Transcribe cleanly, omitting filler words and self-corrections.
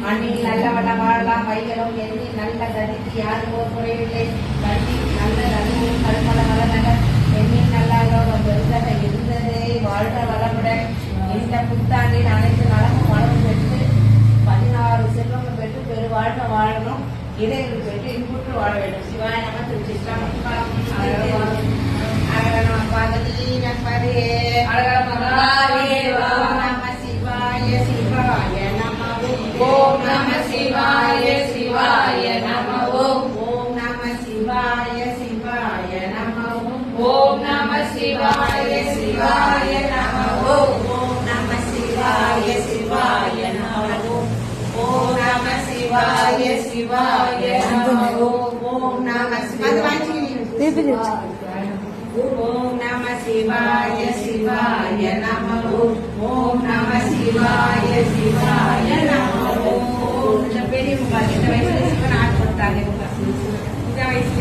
மண்ணில் நல்ல வள வாழலாம் வைகளும் எண்ணி நல்ல கதிக்கு யாருக்கோ குறைவில்லை கல்வி நல்ல நன்மையும் கல்மல வளநக எண்ணில் நல்லாக பெருந்தக இருந்ததே வாழ்க வளமுடன் இந்த புத்தாண்டில் அனைத்து நலமும் வளமும் பெற்று 16 செல்வங்கள் பெற்று பெரு வாழ்க வாழணும் இடைகள் பெற்று இன்புற்று வாழ வேண்டும். சிவாய நம திருச்சிற்றம்பலம். ஓம் நம சிவாய சிவாய நம ஓம் நம சிவாய சிவாய நம ஓம் நம சிவாய சிவாய நம ஓம் நம சிவாய சிவாய நம ஓம் நம சிவாய சிவாய நம ஓம் நம சிவாய ஓம் நம சிவாய சிவாய நம ஓம் நம சிவாய சிவாய நம ஓம். இந்த பெரியவங்க இந்த வயசுல சிவன் ஆட்படுத்தாங்க. இந்த வயசு